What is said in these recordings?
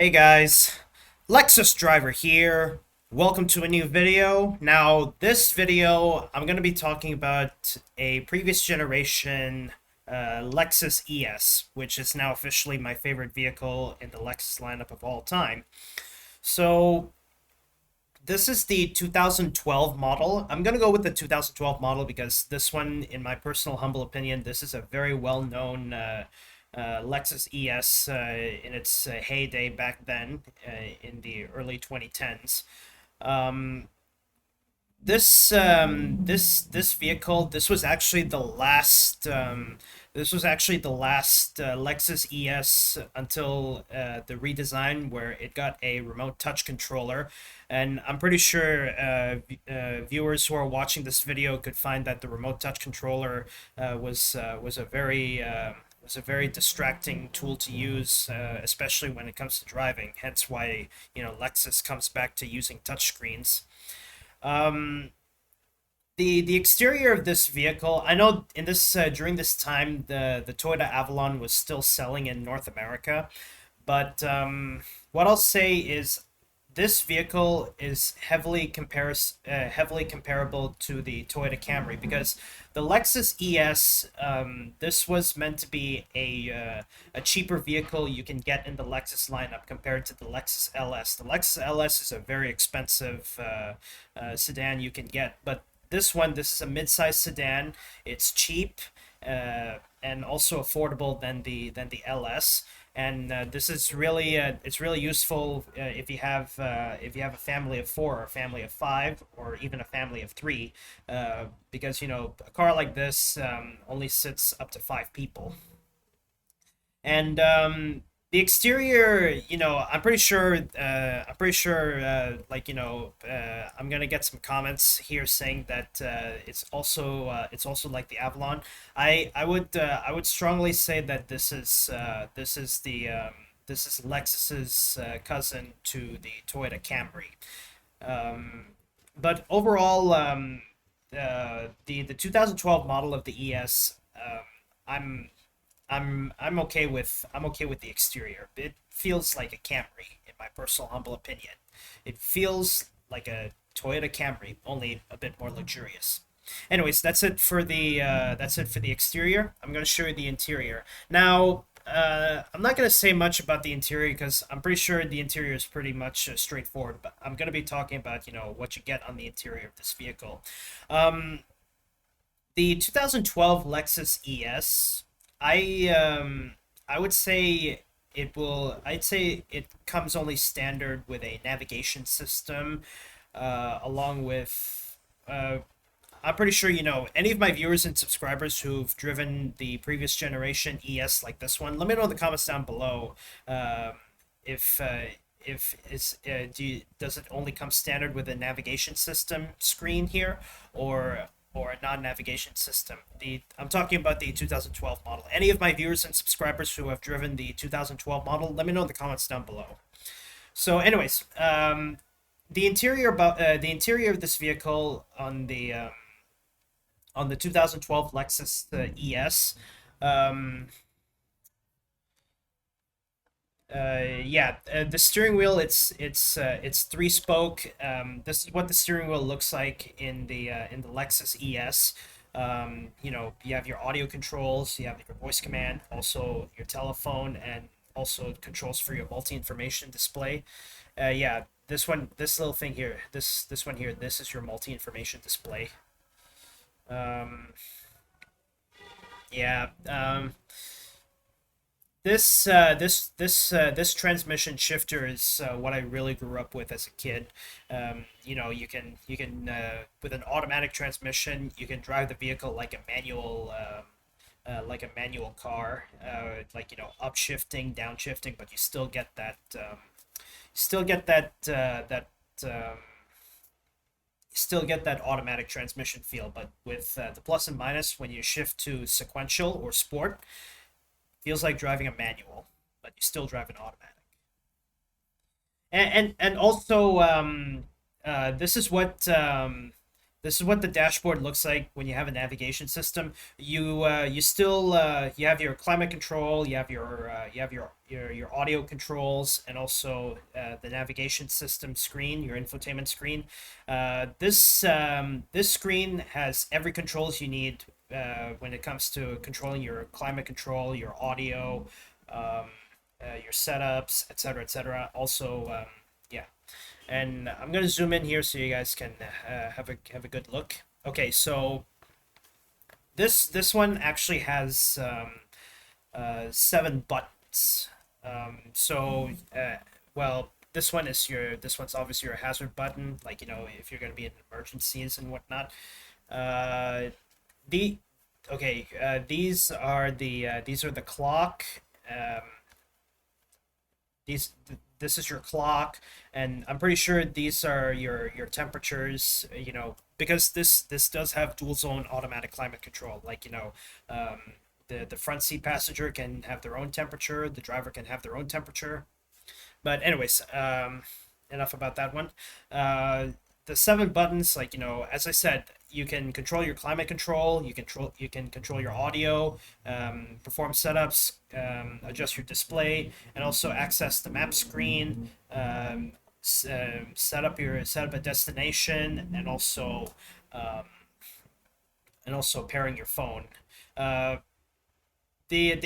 Hey guys, Lexus driver here. Welcome to a new video. Now, this video, I'm going to be talking about a previous generation Lexus ES, which is now officially my favorite vehicle in the Lexus lineup of all time. So, this is the 2012 model. I'm going to go with the 2012 model because this one, in my personal humble opinion, this is a very well-known Lexus ES in its heyday back then in the early 2010s. Um, this vehicle, this was actually the last Lexus ES until the redesign where it got a remote touch controller. And I'm pretty sure viewers who are watching this video could find that the remote touch controller was a very distracting tool to use, especially when it comes to driving. Hence why, Lexus comes back to using touchscreens. Um, the exterior of this vehicle, I know in this during this time the Toyota Avalon was still selling in North America, but what I'll say is this vehicle is heavily comparable to the Toyota Camry because the Lexus ES, this was meant to be a cheaper vehicle you can get in the Lexus lineup compared to the Lexus LS. The Lexus LS is a very expensive sedan you can get, but this is a mid-size sedan. It's cheap and also affordable than the LS. And this is really it's really useful if you have a family of four or a family of five or even a family of three, because a car like this only sits up to five people. And the exterior, I'm gonna get some comments here saying that it's also like the Avalon. I would strongly say that this is Lexus's cousin to the Toyota Camry. But overall, the 2012 model of the ES, I'm I'm okay with the exterior. It feels like a Camry, in my personal humble opinion. It feels like a Toyota Camry, only a bit more luxurious. Anyways, that's it for the exterior. I'm gonna show you the interior now. I'm not gonna say much about the interior because I'm pretty sure the interior is pretty much straightforward. But I'm gonna be talking about what you get on the interior of this vehicle. Um, the 2012 Lexus ES, I would say I'd say it comes only standard with a navigation system, along with I'm pretty sure any of my viewers and subscribers who've driven the previous generation ES like this one. Let me know in the comments down below if does it only come standard with a navigation system screen here, or a non-navigation system. I'm talking about the 2012 model. Any of my viewers and subscribers who have driven the 2012 model, let me know in the comments down below. So, anyways, the interior of this vehicle on the 2012 Lexus ES. Um, the steering wheel, it's three spoke. This is what the steering wheel looks like in the Lexus ES. You have your audio controls, you have your voice command, also your telephone, and also controls for your multi-information display. This little thing here, this one here, this is your multi-information display. Um, yeah. This transmission shifter is what I really grew up with as a kid. You can with an automatic transmission, you can drive the vehicle like a manual car, upshifting, downshifting, but you still get um, still get that automatic transmission feel. But with the plus and minus, when you shift to sequential or sport, feels like driving a manual, but you still drive an automatic. And also, this is what This is what the dashboard looks like when you have a navigation system. You still you have your climate control, you have your audio controls, and also the navigation system screen, your infotainment screen. This screen has every controls you need when it comes to controlling your climate control, your audio, your setups, etc., etc. Also, yeah. And I'm gonna zoom in here so you guys can have a good look. Okay, so this one actually has 7 buttons. Well, this one's obviously your hazard button, like if you're gonna be in emergencies and whatnot. Uh, the okay, these are the clock. Um, these this is your clock, and I'm pretty sure these are your temperatures, because this does have dual zone automatic climate control, like the front seat passenger can have their own temperature, the driver can have their own temperature. But anyways, enough about that one. The 7 buttons, like as I said, you can control your climate control, you can control your audio, perform setups, adjust your display, and also access the map screen, set up a destination, and also pairing your phone. Uh, the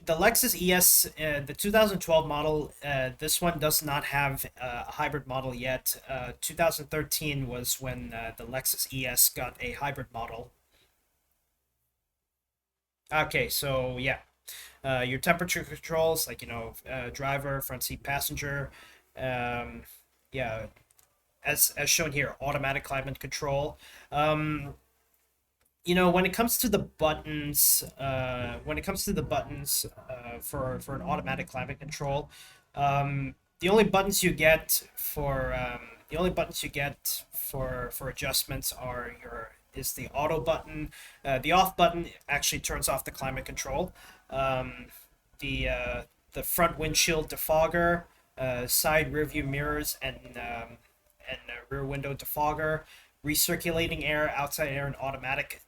Lexus ES, the 2012 model, this one does not have a hybrid model yet. 2013 was when the Lexus ES got a hybrid model. Okay, so yeah, your temperature controls, like driver, front seat passenger, um, yeah, as shown here, automatic climate control. When it comes to the buttons, for an automatic climate control, the only buttons you get for adjustments are your is the auto button. The off button actually turns off the climate control. Um, the front windshield defogger, side rear view mirrors, and rear window defogger, recirculating air, outside air, and automatic.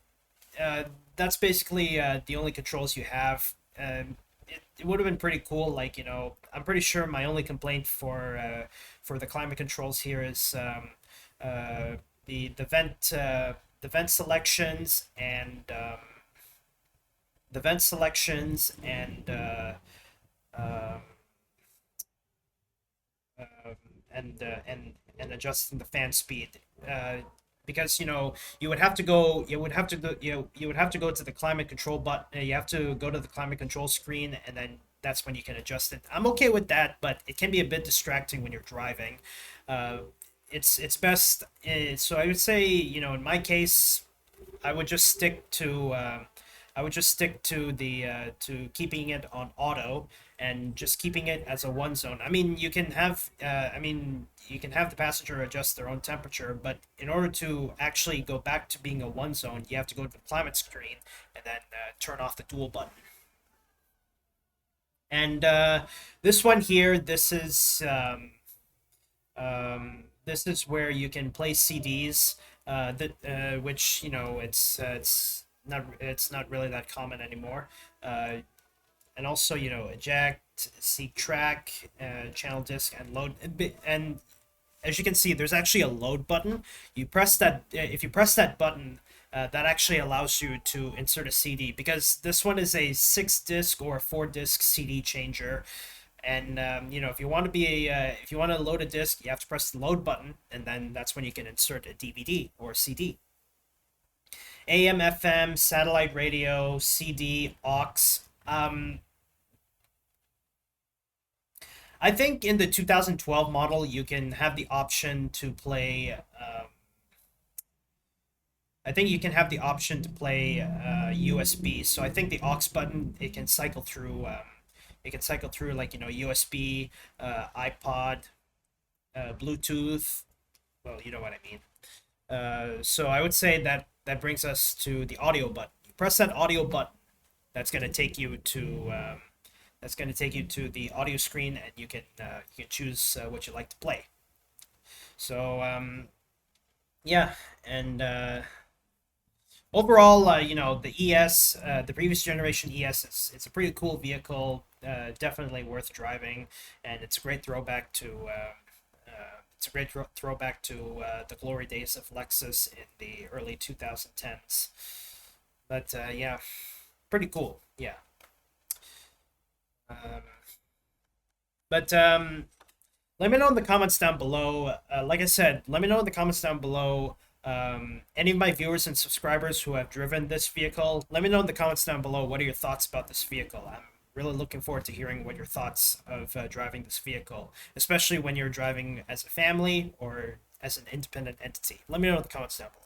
That's basically the only controls you have. It would have been pretty cool. Like I'm pretty sure my only complaint for the climate controls here is the vent selections um, um, and adjusting the fan speed. Because you would have to go to the climate control button. You have to go to the climate control screen, and then that's when you can adjust it. I'm okay with that, but it can be a bit distracting when you're driving. uh, it's best. So I would say, in my case, I would just stick to to keeping it on auto, and just keeping it as a one zone. I mean, you can have the passenger adjust their own temperature, but in order to actually go back to being a one zone, you have to go to the climate screen and then turn off the dual button. And this one here, this is where you can play CDs. Which it's not really that common anymore. Uh, and also, eject, seek track, channel disc, and load. And as you can see, there's actually a load button. If you press that button, that actually allows you to insert a CD, because this one is a 6 disc or a 4 disc CD changer. And if you want to load a disc, you have to press the load button, and then that's when you can insert a DVD or CD. AM, FM, satellite radio, CD, aux. I think in the 2012 model, you can have the option to play. I think you can have the option to play USB. So I think the aux button, it can cycle through. It can cycle through, like USB, iPod, Bluetooth. Well, you know what I mean. So I would say that brings us to the audio button. You press that audio button. That's gonna take you to the audio screen, and you can choose what you like to play. So Yeah, and overall, the ES, the previous generation ES, it's a pretty cool vehicle. Definitely worth driving, and it's a great throwback to. Throwback to the glory days of Lexus in the early 2010s. But yeah, pretty cool. Yeah. Um, but let me know in the comments down below. Like I said, let me know in the comments down below. Any of my viewers and subscribers who have driven this vehicle, let me know in the comments down below. What are your thoughts about this vehicle? I'm really looking forward to hearing what your thoughts of driving this vehicle, especially when you're driving as a family or as an independent entity. Let me know in the comments down below.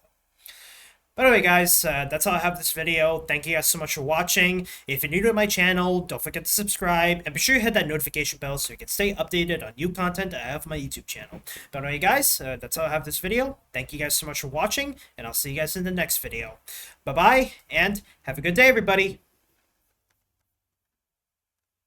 But anyway, guys, that's all I have for this video. Thank you guys so much for watching. If you're new to my channel, don't forget to subscribe, and be sure you hit that notification bell so you can stay updated on new content I have on my YouTube channel. But anyway, guys, that's all I have for this video. Thank you guys so much for watching, and I'll see you guys in the next video. Bye-bye, and have a good day, everybody.